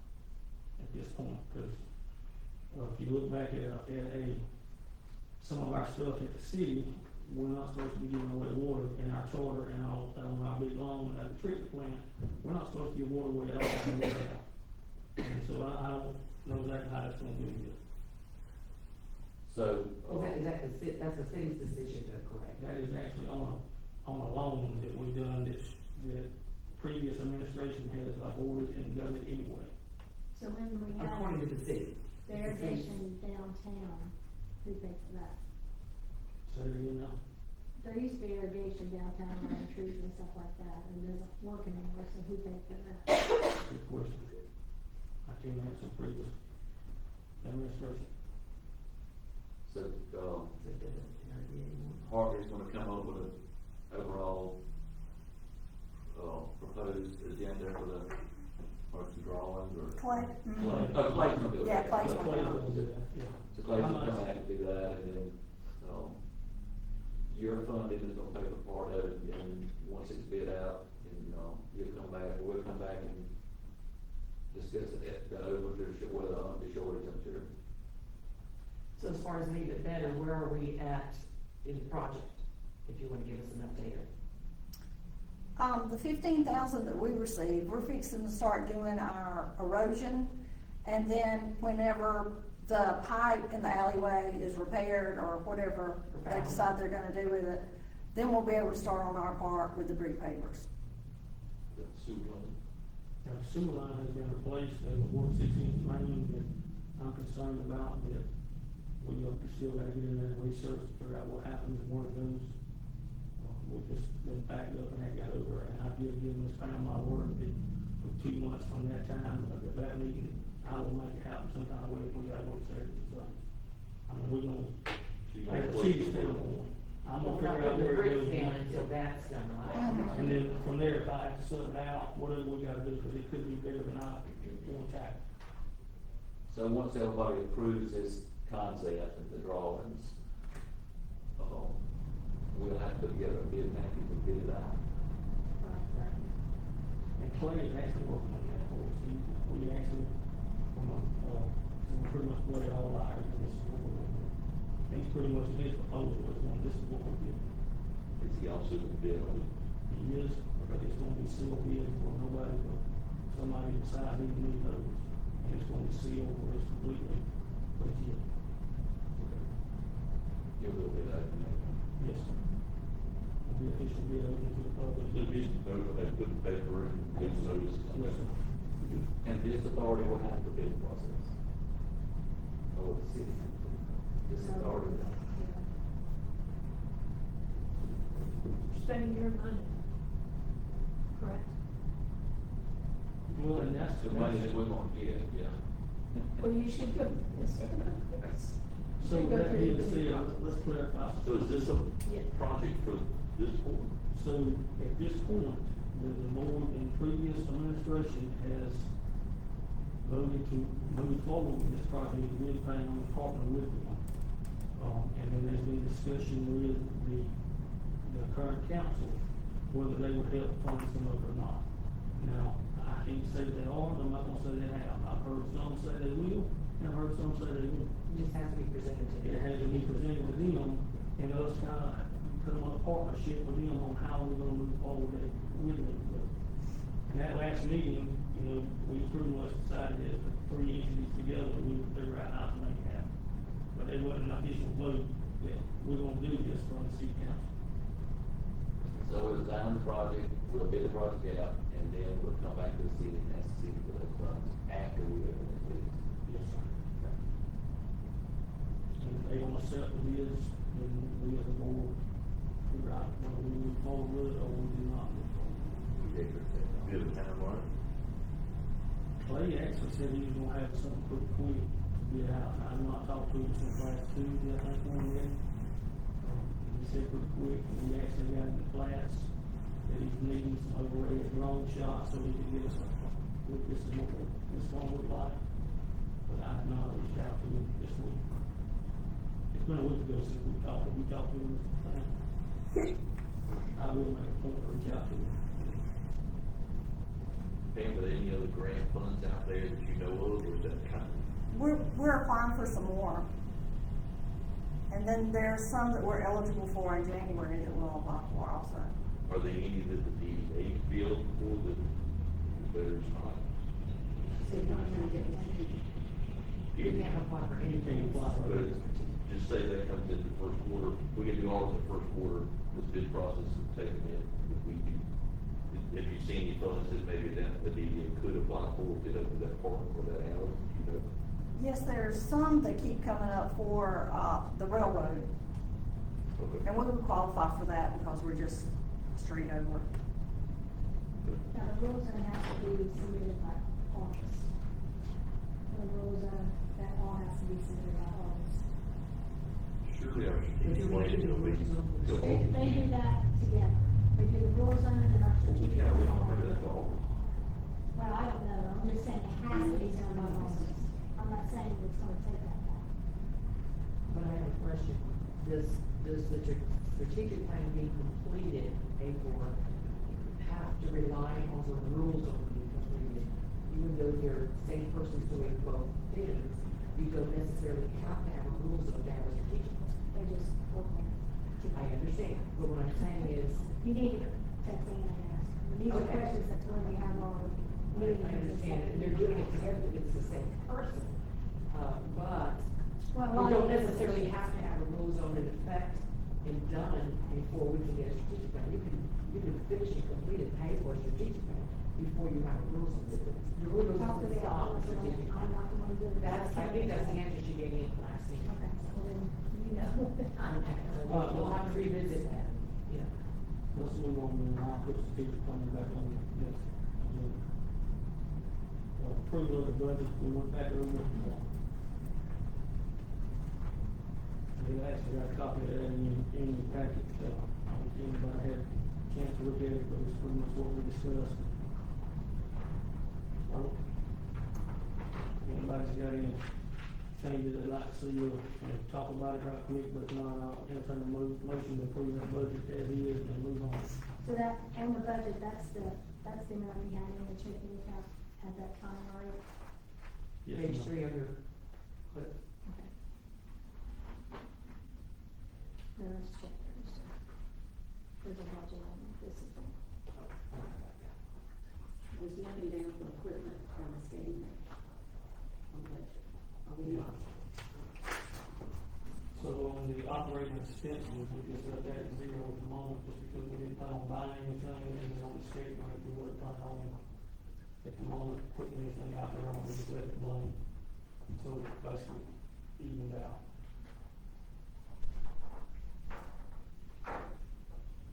at this point, because, if you look back at some of our stuff at the city, we're not supposed to be giving away water in our charter and all, on our big loan at the treatment plant, we're not supposed to give water away at all. And so I don't know exactly how that's gonna be yet. So, That's a city's decision, correct? That is actually on a loan that we've done that previous administration has avoided and done it anyway. So when we have According to the city. the irrigation downtown, who pays for that? So, you know, There used to be irrigation downtown around trees and stuff like that, and it doesn't work anymore, so who pays for that? good question. I can't answer previous administration. so, Harvey's gonna come up with an overall, proposed agenda for the, or some drawings, or? Clay. Clay's gonna do it. Yeah, Clay's So gonna Clay's do it. gonna do that, yeah. So Clay's gonna come back and do that, and then, your funding is gonna pay for part of it, and once it's bid out, and, you'll come back, we'll come back and discuss it, that over, whether or not the shortage, I'm sure. So as far as an even better, where are we at in the project? If you wanna give us an update. The 15,000 that we received, we're fixing to start doing our erosion, and then whenever the pipe in the alleyway is repaired or whatever they decide they're gonna do with it, then we'll be able to start on our part with the brick pavers. The sewer line. Now, the sewer line has been replaced, there's a 1/16 main that I'm concerned about, that we still gotta get in there and research to figure out what happens if one of those, we've just been backed up and that got over, and I did give Ms. Pam my word that for 2 months from that time, at that meeting, I will make it happen some kind of way if we gotta go to Saturday, so. I mean, we're gonna, like, the city's still going, I'm gonna figure out The where bricks it down goes. until that's done, right? And then from there, if I have to sub it out, whatever we gotta do, cause it could be bigger than I want to tackle. So once everybody approves this concept and the drawings, we'll have to put together a bid package and bid it out. And Clay is actually working on that for us, we actually, pretty much put it all out, and this is what we're gonna do. He's pretty much his proposal, this is what we did. Is he also the bid on it? He is, but it's gonna be sealed bid for nobody, but somebody decides they need those, and it's gonna be sealed for us completely, but yeah, You'll do a bid out. yes. It'll be official bid open to the public. The business note, they put the paper in, it's notice. Yes, sir. And this authority will have the bid process. Or the city. This authority. Spending your money. Correct. Well, and that's. The money that we're gonna get, yeah. Well, you should go, So with that being said, let's clarify. So is this a Yeah. project for this board? So at this point, the board in previous administration has voted to move forward with this project, we're planning on partnering with them. And then there's been discussion with the current council, whether they would help fund some of it or not. Now, I can't say they are, I'm not gonna say they have, I've heard some say they will, and I've heard some say they won't. It just has to be presented to It the put them on a partnership with them on how we're gonna move forward with it. But in that last meeting, you know, we pretty much decided that the three entities together, we would figure out how to make it happen. But there wasn't an official vote that we're gonna do this from the city council. So we'll design the project, we'll bid the project out, and then we'll come back to the city and ask the city for those funds after we have the bid. Yes, sir. And if they wanna accept the bids, then we as a board, figure out whether we move forward with it or we do not move forward. Good timeline. Clay actually said he was gonna have something pretty quick to get out. I've not talked to him since last Tuesday, I think, one day. He said pretty quick, and we actually got in the class that he's needing some overhead drone shots so he could get us what this is what this one look like. But I have not reached out to him this week. It's been a week ago since we talked to him this time. I will make a point to reach out to him. Pam, are there any other grant funds out there that you know of, or is that kind of? We're applying for some more. And then there's some that we're eligible for in January that we'll apply for also. Are there any that the DDA feel for that there's not? You can't apply for anything. But just say that comes in the first quarter, we can do all in the first quarter, this bid process is taking it, if we do. If you see any funds that maybe that the DDA could apply for, get up to that part or that alley, you know? Yes, there's some that keep coming up for, the railroad. Okay. And we would qualify for that because we're just straight over. Now, the rules are gonna have to be submitted by August. The rules are, that all has to be submitted by August. Surely I should But be you explaining want to to do me. the rules They do that together. They do the rules on it and our strategic. Yeah, we don't plan. remember that at all. Well, I don't know, I'm just saying it has to be done by August. I'm not saying it's gonna take that long. But I have a question. Does the strategic plan being completed, A4, have to rely on the rules of being completed? Even though your same person's doing both things, you don't necessarily have to have a rules of that strategic plan. They just work on it. I understand, but what I'm saying is, You need to text in and ask. These are Okay. questions that when we have our I meetings. understand, and they're doing it together, it's the same person. But Well, we don't necessarily have to have a rules on in effect and done before we can get a strategic plan. You can finish and complete and pay for a strategic plan before you have a rules on it. The rules Talk to on the the stop officer, strategic I'm plan. not the one doing that. I think that's the answer she gave me in last meeting. Okay, so then, you know. We'll have to revisit that, you know. Let's move on, and I'll put the strategic plan back on the next agenda. Approval of the budget, we went back over it. We actually got a copy of that in the packet, if anybody had a chance to look at it, but it's pretty much what we discussed. Anybody's got any changes they'd like to see, talk about it right quick, but if not, I'll entertain a motion to approve that budget as is and move on. So that, on the budget, that's the amount we had in the checking account at that time, right? Yes, Page ma'am. 3 of your clip. Okay. No, let's check first. There's a budget on this. There's nothing down for equipment or the skating. Are we not? So on the operating expenses, we just left that at zero at the moment, just because we didn't plan on buying anything, and then on the state, we would have planned on, at the moment, putting anything out there, we just let it blank. So it basically evened out.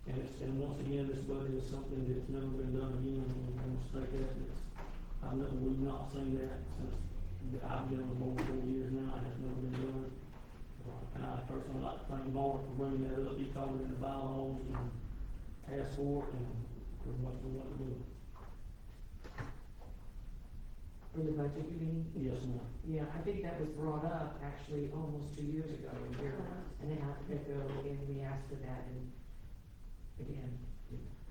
And once again, this budget is something that's never been done again, and we're gonna state that, we've not seen that since I've been on the board 4 years now, and it's never been done. And I personally like to thank Mark for bringing that up, he called it in the bylaws and asked for it, and pretty much we want to do it. For the budget, you mean? Yes, ma'am. Yeah, I think that was brought up actually almost 2 years ago, a year and a half ago, and we asked for that, and again.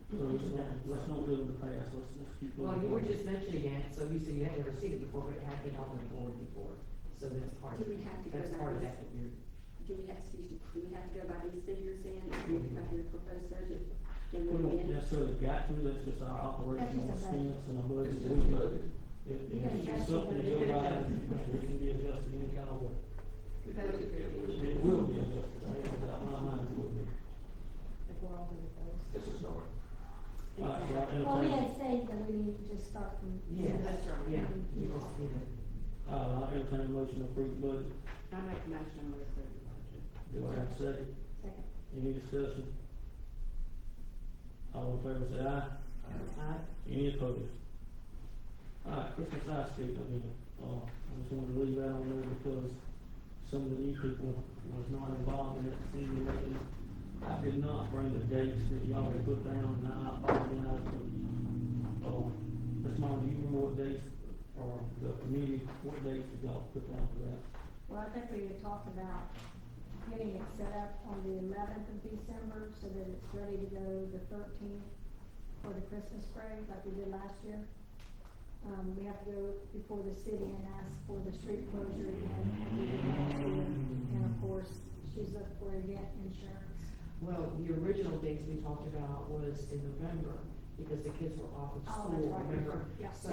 So let's not do it in the past, let's keep moving. Well, you were forward. just mentioning it, so you said you had never seen it before, but it had been on the board before, so that's part of Do it. we have to go That's back part of with- that, that you're. do we have to go by these figures in, by your proposed budget? Can We we don't in? necessarily got to, that's just our operational That's just a expense and our budget. It's just a budget. If it's something to go by, it can be adjusted any kind of way. It will be adjusted, I mean, without my mind, it will be. If we're all good with those. It's a start. All right, so I Well, we entertain, had said that we need to just start from. Yeah, that's right, yeah. You just need it. I entertain a motion to approve the budget. I make a motion on this budget. Do I have a second? Second. Any discussion? All in favor say aye. Aye. Any opposed? Alright, Christmas ice cream, I mean, I just wanted to leave that on there because some of the new people was not involved in it, senior meeting. I did not bring the dates that y'all had put down, and I apologize for, Ms. Mom, do you remember what dates, or the committee, what dates did y'all put down for that? Well, I think we had talked about getting it set up on the 11th of December so that it's ready to go the 13th for the Christmas parade like we did last year. We have to go before the city and ask for the street closure again, and of course, she's up for event insurance. Well, the original dates we talked about was in November, because the kids were off of Oh, school, that's right. remember? Yeah. So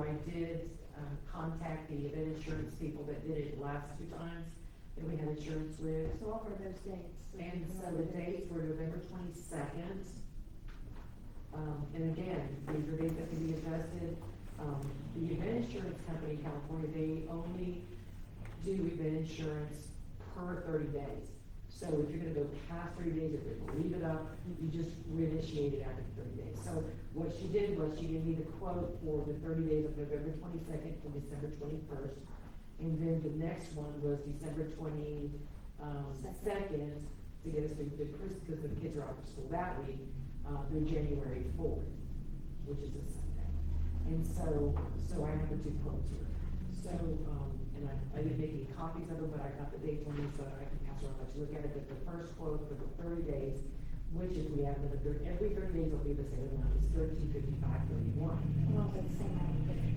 I did, contact the event insurance people that did it the last two times that we had insurance with. So what were those dates? And so the dates were November 22nd. And again, these are dates that can be adjusted. The event insurance company in California, they only do event insurance per 30 days. So if you're gonna go past 30 days, if you leave it up, you just reinitiate it after 30 days. So what she did was she gave me the quote for the 30 days of November 22nd to December 21st. And then the next one was December 22nd to get us through the Christmas, because the kids are off of school that week, through January 4th, which is a Sunday. And so I have the two quotes here. So, and I didn't make any copies of them, but I got the dates on these so I can pass around, let you look at it. But the first quote for the 30 days, which if we add another, every 30 days will be the same amount, is $13.55.31. Well, it's the same amount of days.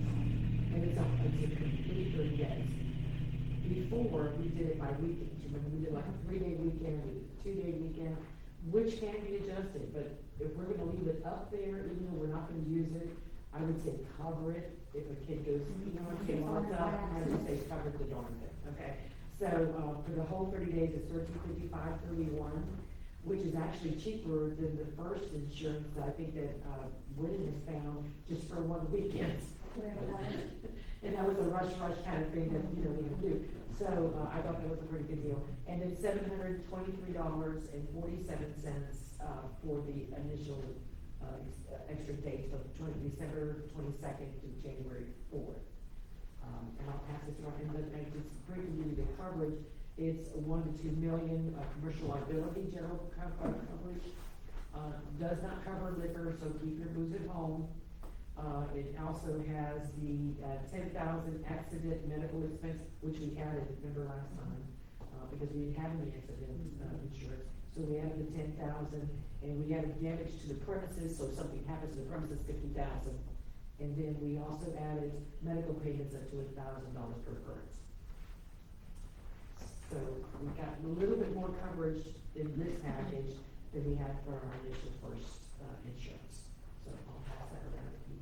And it's a complete 30 days. Before, we did it by weekends. Remember, we did like a 3-day weekend, we did a 2-day weekend, which can be adjusted, but if we're gonna leave it up there, even though we're not gonna use it, I would say cover it. If a kid goes, you know, okay, well, it's up, I would say cover the darn thing, okay? So, for the whole 30 days, it's $13.55.31, which is actually cheaper than the first insurance that I think that, William has found just for one weekend. And that was a rush kind of thing that, you know, we had to do. So, I thought that was a pretty good deal. And then $723.47, for the initial, extra dates of December 22nd to January 4th. And I'll pass this around, and then I just briefly the coverage, it's 1 to 2 million, commercial liability, general coverage. Does not cover liquor, so keep your booze at home. It also has the 10,000 accident medical expense, which we added, remember last time, because we didn't have any accident insurance. So we added the 10,000, and we added damage to the premises, so if something happens to the premises, 50,000. And then we also added medical payments up to $1,000 per occurrence. So we got a little bit more coverage in this package than we had for our initial first insurance. So I'll pass that around if you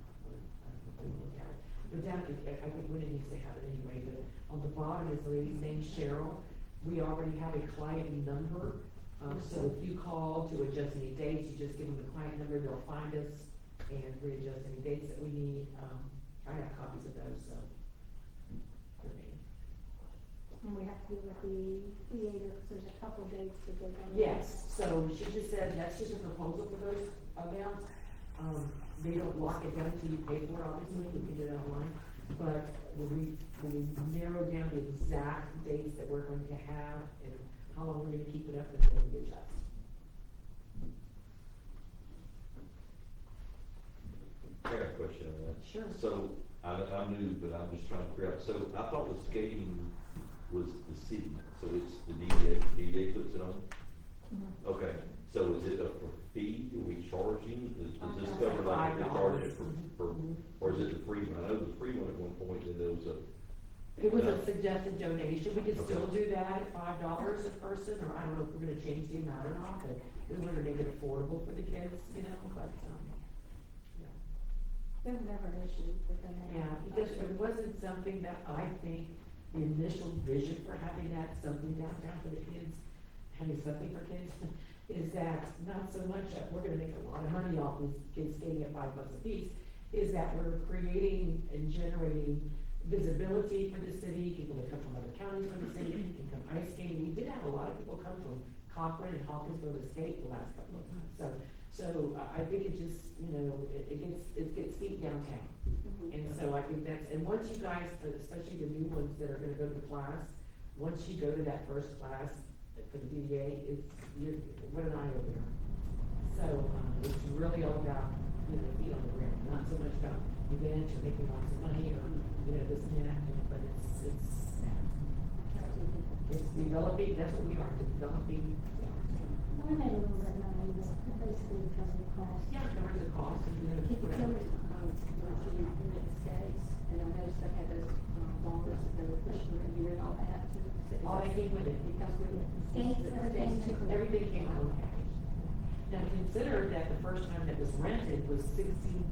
would look at it. But down, I think Winnie needs to have it anyway, but on the bottom is the lady's name, Cheryl. We already have a client number. So if you call to adjust any dates, you just give them the client number, they'll find us and readjust any dates that we need. I have copies of those, so. And we have to do with the theater, because there's a couple dates that they're gonna. Yes, so she just said that's just a proposal for those amounts. They don't lock it down until you pay for it, obviously, we can do it online. But when we narrow down the exact dates that we're going to have and how long we're gonna keep it up, and then we adjust. I got a question on that. Sure. So, I'm new, but I'm just trying to figure out, so I thought the skating was the city, so it's the DDA puts it on? Mhm. Okay, so is it a fee, do we charge you, does this It's cover like, $5. they charge it for, or is it the free one? I know the free one at one point, then there was a. It was a suggested donation, we could still do that at $5 a person, or I don't know if we're gonna change the amount or not, but we wanted to make it affordable for the kids, you know, but, yeah. There was never an issue with the name. Yeah, because it wasn't something that I think, the initial vision for having that, something downtown for the kids, having something for kids, is that not so much that we're gonna make a lot of money off these kids skating at $5 a piece, is that we're creating and generating visibility for the city, people that come from other counties from the city, can come ice skating. We did have a lot of people come from Cochran and Hawkinsville to skate the last couple of times, so I think it just, you know, it gets feet downtown. And so I think that's, and once you guys, especially the new ones that are gonna go to class, once you go to that first class for the DDA, what an eye opener. So, it's really all about, you know, feet on the ground, not so much about events or making lots of money or, you know, this and that, but it's developing, that's what we are, developing. I made a little bit of money, but basically because of the cost. Yeah, it covers the cost, and, you know, Can you tell whatever. me, when you did skates, and I noticed they had those, bars that they were pushing, and you did all that too? All that came with it. Because we didn't. Skates, Everything came out of the package. Now, consider that the first time that was rented was $16,000.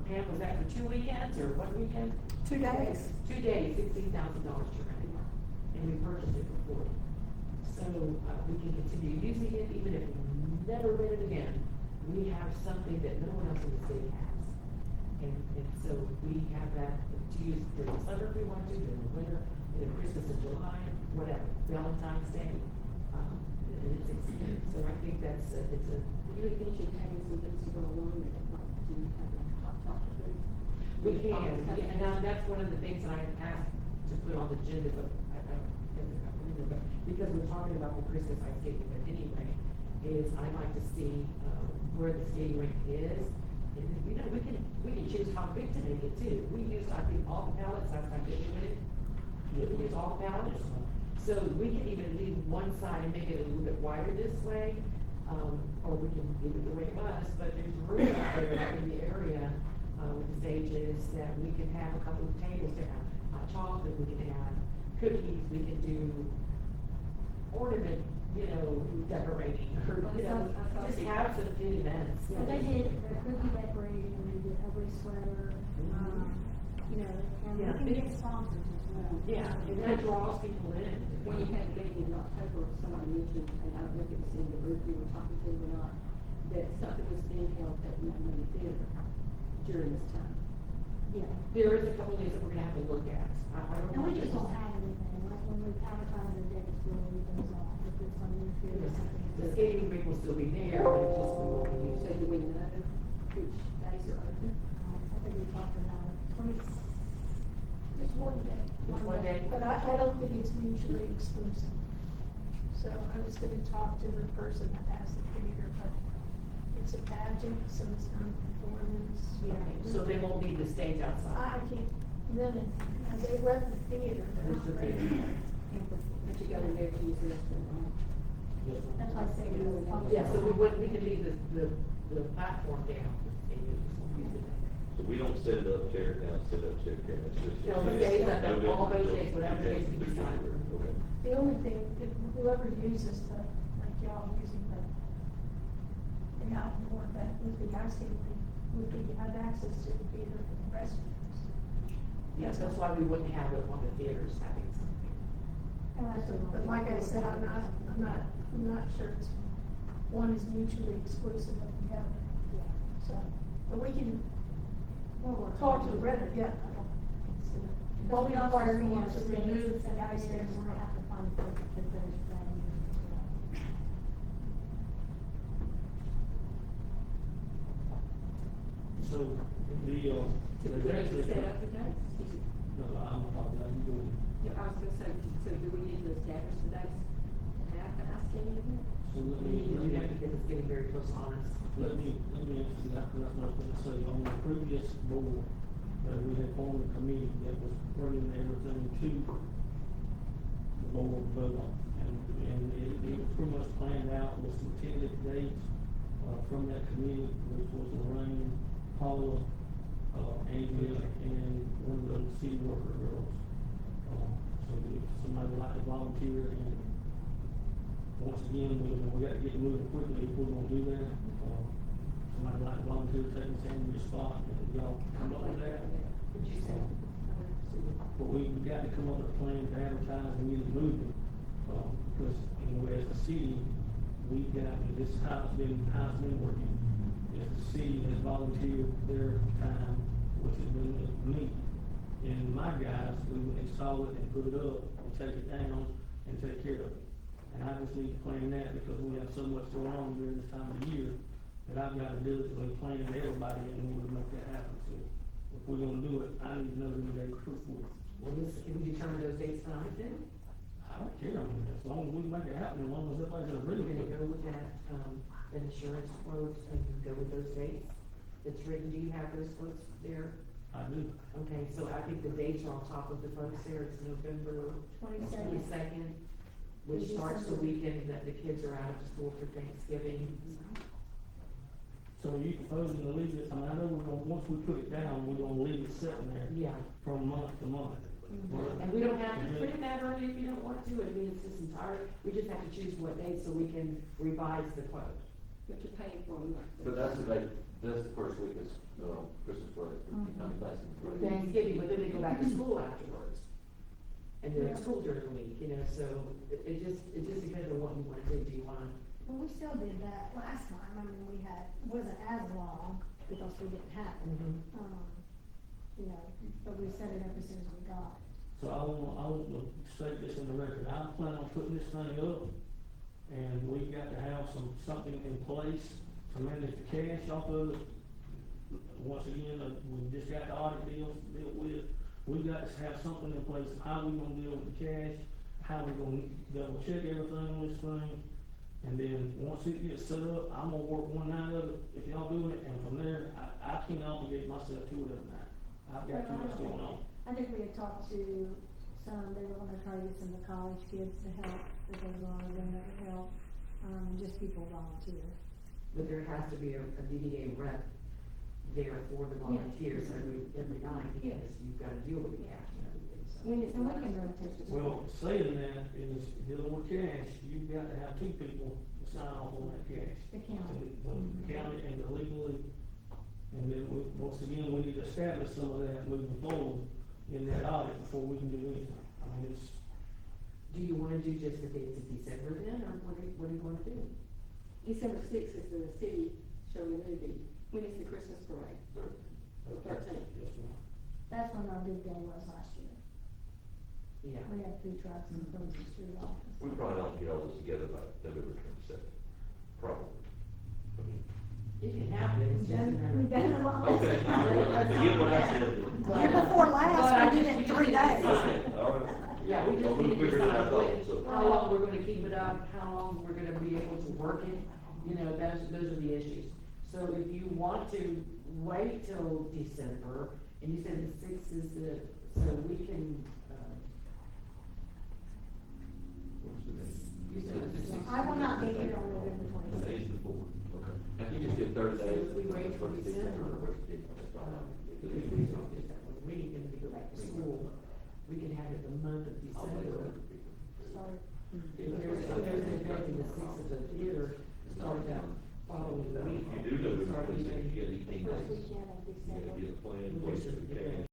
Pam, was that for 2 weekends, or 1 weekend? 2 days. 2 days, $16,000 to rent it, and we purchased it for $40. So, we can continue using it, even if we never rent it again. We have something that no one else in the city has. And so we have that to use during the summer if we want to, during the winter, Christmas in July, whatever, Valentine's Day. And it's, so I think that's, it's a. You would think you'd have some things to go along with it, like, do you have a hot chocolate booth? We can, yeah, and now that's one of the things that I asked to put on the agenda, but I don't, but because we're talking about the Christmas ice skating event anyway, is I'd like to see, where the skating rink is. And, you know, we can choose how big to make it too. We use, I think, all the pallets, that's how big it is. We can use all the pallets. So we can even leave one side and make it a little bit wider this way, or we can leave it the way it was, but there's room out there in the area, with the stages, that we can have a couple of tables to have hot chocolate, we can have cookies, we can do ornament, you know, decorating, or, you know, just have some good events. So they did the cookie decorating, and they did every sweater, you know, and we Yeah. can get sponsors as well. Yeah, and that draws people in. When you had a meeting in October, somebody mentioned, and I don't know if it was in the group you were talking to or not, that something was being held at Montgomery Theater during this time. Yeah. There is a couple of things that we're gonna have to look at. I don't And know. we just don't have anything, like when we advertise the dates, we'll leave things off, if it's on the field or something. The skating rink will still be there, but it just we won't be So using do we know which days are open? I think we talked about it. It's one day. It's one day. But I don't think it's mutually exclusive. So I was gonna talk to the person that has the theater, but it's a pageant, so it's not a performance. Yeah, so they won't need the stage outside. I can't, then, they run the theater, they're Where's the not ready. theater? But you go in there to use the restroom, That's why I say we will talk. Yeah, so we can leave the platform down and use it. So we don't set it up, tear it down, set up, tear it down, it's just. No, the days that- all those days, whatever days we decide. Okay. The only thing, if whoever uses the, like y'all using the outdoor, that would be ice skating, would be, have access to the theater for the restrooms. Yes, that's why we wouldn't have it on the theaters having something. But like I said, I'm not sure it's, one is mutually exclusive of the other. So, but we can talk to the renter, yeah. But we also Require you want to to remove the ice there, skating. we're gonna have to find a place to finish that. So, the, Do we need to set up the dates? no, I'm talking about you doing. Yeah, I was gonna say, so do we need to establish the dates to have the ice skating event? So let We me, need to do that because it's getting very close on us. let me answer that, because that's what I was gonna say, on the previous board, we had formed a committee that was bringing everything to the board vote on. And it was pretty much planned out with some tentative dates, from that committee, which was Lorraine, Paula, Amy and one of the city worker girls. So if somebody would like to volunteer, and once again, we got to get moving quickly if we're gonna do that. Somebody would like to volunteer, take this in your spot, and y'all come up with that. What'd you say? But we got to come up with a plan to advertise and get it moving, because, you know, as a city, we've got, this is how it's been working. As the city has volunteered their time, which has been me, and my guys, we would install it and put it up, and take it down, and take care of it. And I just need to plan that, because we have so much going on during this time of the year, that I've got to diligently plan everybody in order to make that happen. So if we're gonna do it, I need to know who they proof with. Well, can we determine those dates tonight then? I don't care, I mean, as long as we make it happen, as long as everybody's We're agreeing gonna with go it. with that, insurance quote and go with those dates. It's written, do you have those quotes there? I do. Okay, so I think the dates are on top of the folks there, it's November 22nd, which starts the weekend that the kids are out of school for Thanksgiving. So are you proposing to leave it, I mean, I know we're gonna, once we put it down, we're gonna leave it sitting there Yeah, from month to month. and we don't have to print that early if you don't want to, I mean, it's just entire, we just have to choose what date so we can revise the quote. But you're paying for them. But that's the first week is, Christmas break, Thanksgiving break. Thanksgiving, but then they go back to school afterwards. And then it's school during the week, you know, so it just depends on what you wanna do, do you wanna? Well, we still did that last time, I mean, wasn't as long, because we didn't have it, you know, but we set it up as soon as we got it. So I want to state this in the record, I plan on putting this thing up, and we got to have something in place to manage the cash off of it. Once again, we just got the audit dealt with, we got to have something in place, of how we gonna deal with the cash, how we gonna double check everything on this thing. And then, once it gets set up, I'm gonna work one night of it, if y'all do it, and from there, I can't obligate myself to it every night. I've got too much going on. I think we had talked to some, they were gonna try to get some of the college kids to help, because one of them that would help, just people volunteer. But there has to be a DDA rep there for the volunteers every night, because you've gotta deal with the cash and everything, so. And we can rotate this. Well, saying that is dealing with cash, you've got to have two people to sign off on that cash. The county. The county and the legally, and then once again, we need to establish some of that moving forward in that audit before we can do anything. I mean, Do you wanna do just the dates of December then, or what do you wanna do? December 6th is the city showing the movie. When is the Christmas parade? The 13th. yes, ma'am. That's when our big day was last year. Yeah. We had food trucks and frozen street office. We probably don't get all this together by November 22nd, probably. It can happen, it's just a matter We've done it a lot. Okay, forget what I said. Year before last, we did it in 3 days. All right. Yeah, we just Well, we need to figured it decide out, so. how long we're gonna keep it up, how long we're gonna be able to work it, you know, those are the issues. So if you want to wait till December, and you said the 6th is so we can, you said the 6th. I will not be here on November 26th. Today's the 4th. Okay. And you just did 30 days. If we wait till December, First of December. if we don't get that one week and we go back to school, we can have it the month of I'll make December. it. Sorry. If there's an event in the 6th of the theater, start that following the week. If you do November 22nd, you get 18 First days. weekend of You gotta December. get a plan, in place for the cash.